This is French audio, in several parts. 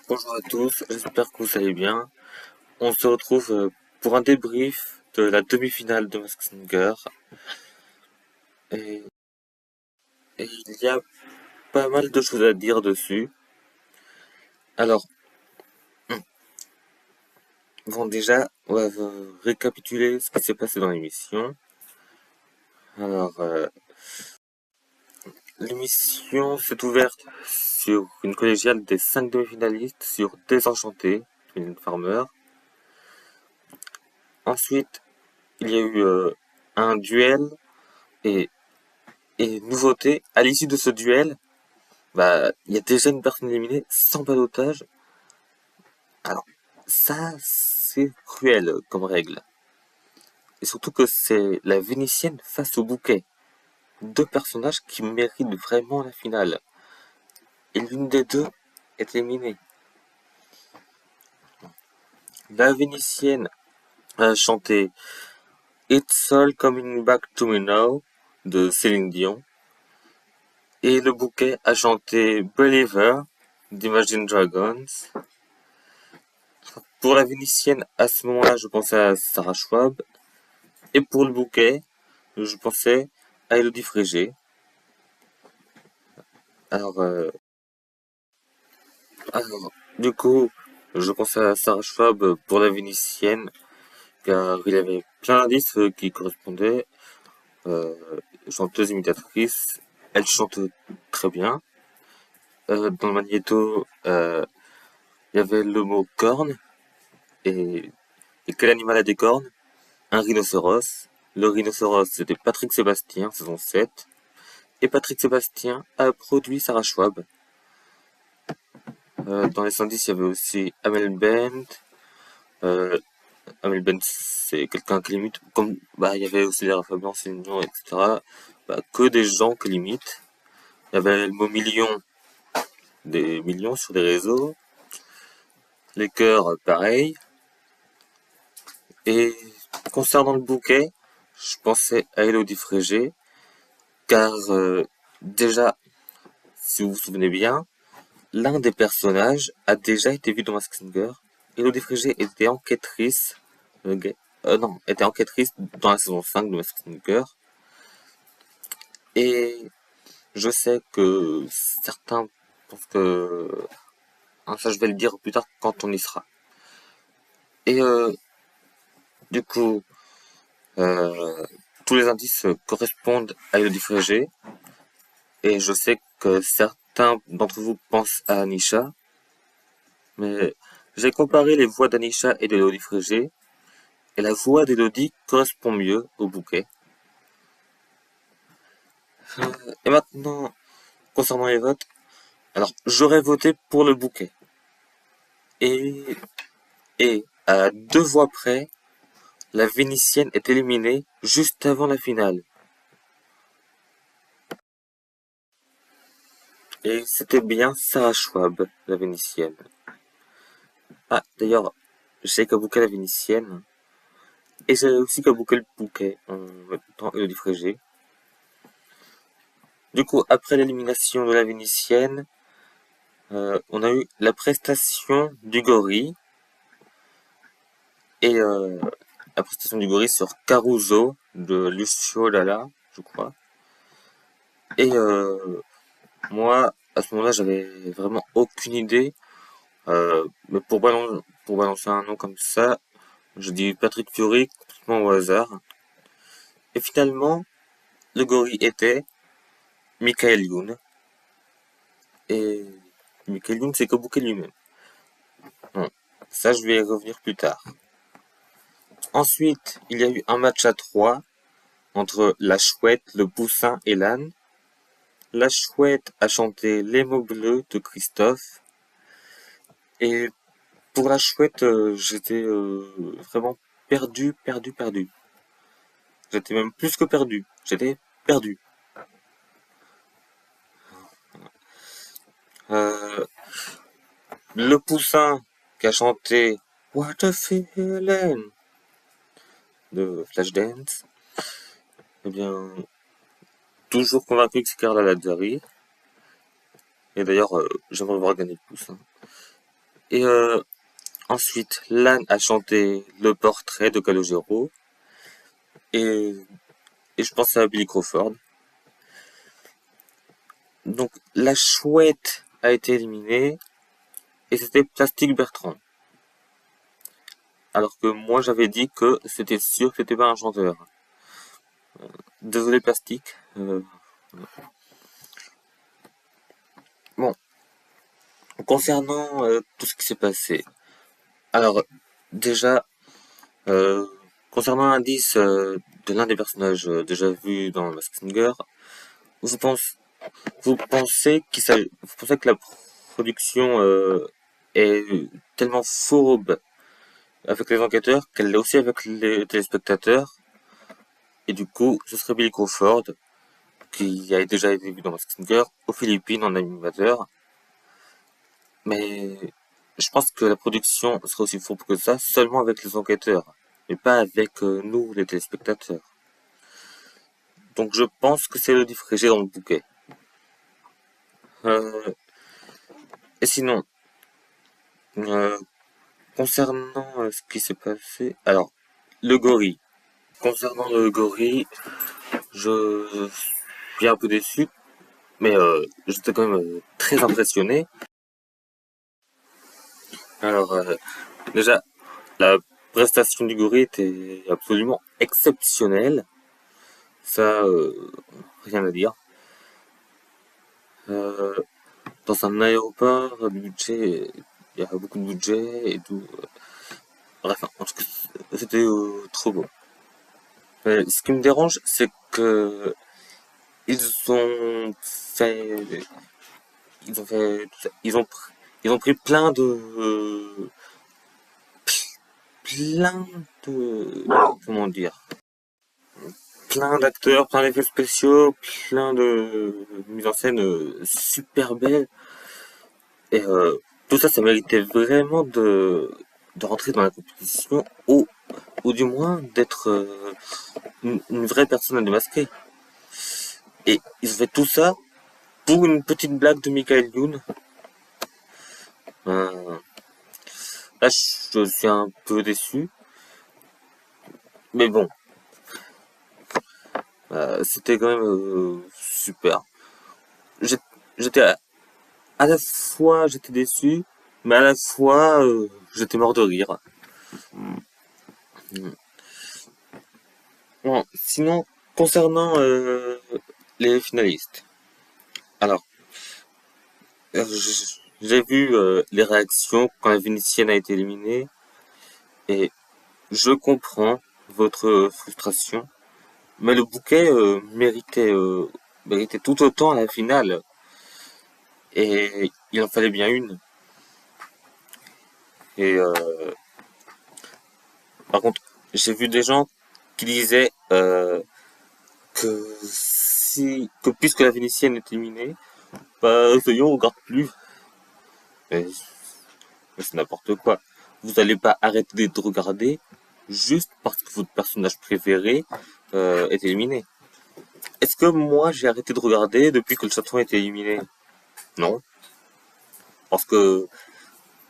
Bonjour à tous, j'espère que vous allez bien. On se retrouve pour un débrief de la demi-finale de Masked Singer. Et, et il y a pas mal de choses à dire dessus. Alors, bon déjà, on va récapituler ce qui s'est passé dans l'émission. Alors, l'émission s'est ouverte sur une collégiale des 5 demi-finalistes sur Désenchanté, une Farmer. Ensuite, il y a eu un duel et, et nouveauté. À l'issue de ce duel, il y a déjà une personne éliminée sans ballottage. Alors, ça, c'est cruel comme règle. Et surtout que c'est la Vénitienne face au bouquet. Deux personnages qui méritent vraiment la finale. Et l'une des deux est éliminée. La Vénitienne a chanté It's All Coming Back to Me Now de Céline Dion. Et le bouquet a chanté Believer d'Imagine Dragons. Pour la Vénitienne, à ce moment-là, je pensais à Sarah Schwab. Et pour le bouquet, je pensais à Elodie Frégé. Alors, euh, alors, du coup, je pensais à Sarah Schwab pour la Vénitienne, car il y avait plein d'indices qui correspondaient. Euh, Chanteuse imitatrice, elle chante très bien. Dans le magnéto, il y avait le mot corne. Et, et quel animal a des cornes? Un rhinocéros. Le rhinocéros, c'était Patrick Sébastien, saison 7. Et Patrick Sébastien a produit Sarah Schwab. Dans les indices, il y avait aussi Amel Bent. Euh, Amel Bent, c'est quelqu'un qui limite. Comme il y avait aussi les Rafa Blanc, Céline Dion, etc. Que des gens qui limitent. Il y avait le mot million, des millions sur les réseaux. Les cœurs, pareil. Et concernant le bouquet, je pensais à Elodie Frégé, car déjà, si vous vous souvenez bien, l'un des personnages a déjà été vu dans Masked Singer. Elodie Frégé était enquêtrice. Non, était enquêtrice dans la saison 5 de Masked Singer. Et je sais que certains pensent que... ça, je vais le dire plus tard quand on y sera. Et du coup, euh, tous les indices correspondent à Elodie Frégé. Et je sais que certains d'entre vous pensent à Anisha. Mais j'ai comparé les voix d'Anisha et d'Elodie Frégé. Et la voix d'Elodie correspond mieux au bouquet. Et maintenant, concernant les votes, alors j'aurais voté pour le bouquet. Et, et à 2 voix près, la Vénitienne est éliminée juste avant la finale. Et c'était bien Sarah Schwab, la Vénitienne. Ah, d'ailleurs, j'ai qu'à bouquet la Vénitienne. Et j'ai aussi qu'à bouquet le bouquet en même temps Elodie Frégé. Du coup, après l'élimination de la Vénitienne, on a eu la prestation du gorille. Et la prestation du gorille sur Caruso de Lucio Dalla, je crois. Et moi, à ce moment-là, j'avais vraiment aucune idée. Mais pour balancer un nom comme ça, je dis Patrick Fiori complètement au hasard. Et finalement, le gorille était Michael Youn. Et Michael Youn, c'est Kabuki lui-même. Bon, ça, je vais y revenir plus tard. Ensuite, il y a eu un match à 3 entre la chouette, le poussin et l'âne. La chouette a chanté Les mots bleus de Christophe. Et pour la chouette, j'étais vraiment perdu. J'étais même plus que perdu. J'étais perdu. Euh, le poussin qui a chanté What a Feeling de Flashdance. Eh bien, toujours convaincu que c'est Carla Lazzari. Et d'ailleurs, j'aimerais voir gagner le poussin. Et ensuite, Lan a chanté le portrait de Calogero. Et, et je pense à Billy Crawford. Donc la chouette a été éliminée. Et c'était Plastique Bertrand. Alors que moi j'avais dit que c'était sûr que c'était pas un chanteur. Désolé Plastique. Bon, concernant tout ce qui s'est passé. Alors déjà, euh, concernant l'indice de l'un des personnages déjà vus dans Masked Singer, vous pensez, vous pensez que la production est tellement fourbe avec les enquêteurs qu'elle l'est aussi avec les téléspectateurs. Et du coup, ce serait Billy Crawford, qui a déjà été vu dans Masked Singer, aux Philippines en animateur. Mais je pense que la production serait aussi fourbe que ça, seulement avec les enquêteurs, mais pas avec nous, les téléspectateurs. Donc je pense que c'est le livre que j'ai dans le bouquet. Euh, et sinon, euh, concernant ce qui s'est passé, alors, le gorille. Concernant le gorille, je suis un peu déçu, mais j'étais quand même très impressionné. Alors, déjà, la prestation du gorille était absolument exceptionnelle. Ça, rien à dire. Euh, dans un aéroport, le budget, il y a beaucoup de budget et tout. Bref, en tout cas, c'était trop beau. Mais ce qui me dérange, c'est que ils ont fait, ils ont pris plein de, comment dire, plein d'acteurs, plein d'effets spéciaux, plein de mise en scène super belle. Et tout ça, ça méritait vraiment de rentrer dans la compétition ou du moins d'être une vraie personne à démasquer. Et ils ont fait tout ça pour une petite blague de Michael Youn. Euh, Là, je suis un peu déçu. Mais bon, c'était quand même super. J'ai- J'étais à la fois j'étais déçu, mais à la fois j'étais mort de rire. Mm. Bon, sinon, concernant les finalistes. Alors, j'ai vu les réactions quand la Vénitienne a été éliminée et je comprends votre frustration, mais le bouquet méritait tout autant à la finale et il en fallait bien une. Et par contre, j'ai vu des gens qui disaient que puisque la Vénitienne est éliminée, bah Feuillon on regarde plus. Mais c'est n'importe quoi. Vous n'allez pas arrêter de regarder juste parce que votre personnage préféré est éliminé. Est-ce que moi j'ai arrêté de regarder depuis que le chaton a été éliminé? Non. Parce que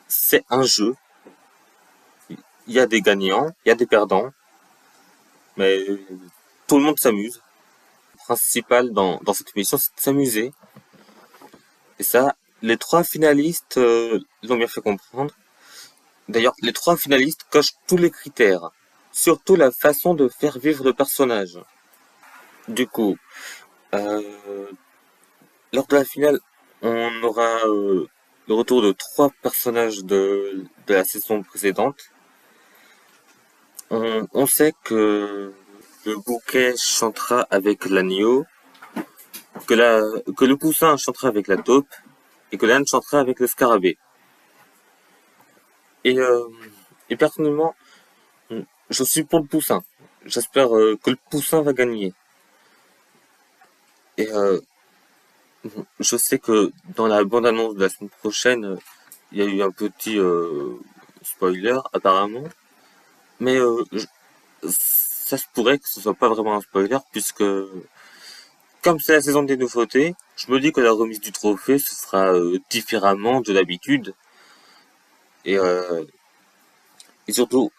c'est un jeu. Il y a des gagnants, il y a des perdants, mais tout le monde s'amuse. Le principal dans cette émission, c'est de s'amuser. Et ça, les trois finalistes l'ont bien fait comprendre. D'ailleurs, les trois finalistes cochent tous les critères. Surtout la façon de faire vivre le personnage. Du coup, euh, lors de la finale, on aura le retour de trois personnages de la saison précédente. On sait que le bouquet chantera avec l'agneau, que le poussin chantera avec la taupe et que l'âne chantera avec le scarabée. Et, euh, et personnellement, je suis pour le poussin. J'espère que le poussin va gagner. Et je sais que dans la bande-annonce de la semaine prochaine, il y a eu un petit spoiler apparemment, mais ça se pourrait que ce soit pas vraiment un spoiler puisque comme c'est la saison des nouveautés, je me dis que la remise du trophée se fera différemment de d'habitude Et, euh, et surtout,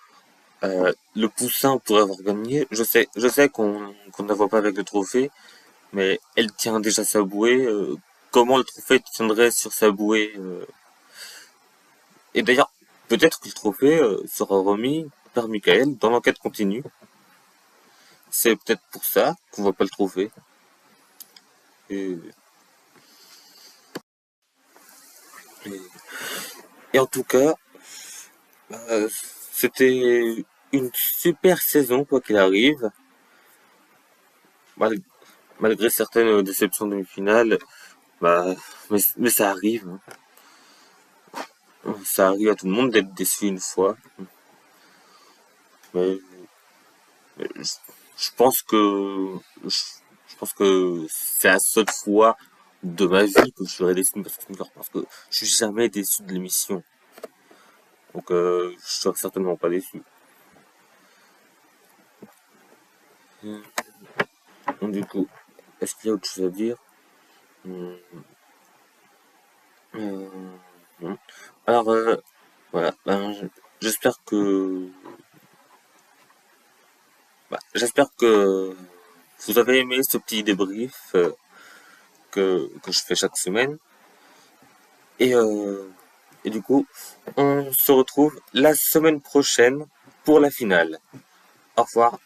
le poussin pourrait avoir gagné. Je sais qu'on ne la voit pas avec le trophée, mais elle tient déjà sa bouée. Comment le trophée tiendrait sur sa bouée Et d'ailleurs, peut-être que le trophée sera remis par Michael dans l'enquête continue. C'est peut-être pour ça qu'on voit pas le trophée. Et, et- et en tout cas, c'était une super saison, quoi qu'il arrive, mal- malgré certaines déceptions demi-finales. Bah, mais ça arrive, hein. Ça arrive à tout le monde d'être déçu une fois. Mais, mais je pense que je pense que c'est la seule fois de ma vie que je serai déçu parce que je suis jamais déçu de l'émission. Donc je serai certainement pas déçu. Donc, du coup, est-ce qu'il y a autre chose à dire? Hum, non. Alors voilà, j'espère que j'espère que vous avez aimé ce petit débrief que je fais chaque semaine. Et, euh, et du coup, on se retrouve la semaine prochaine pour la finale. Au revoir.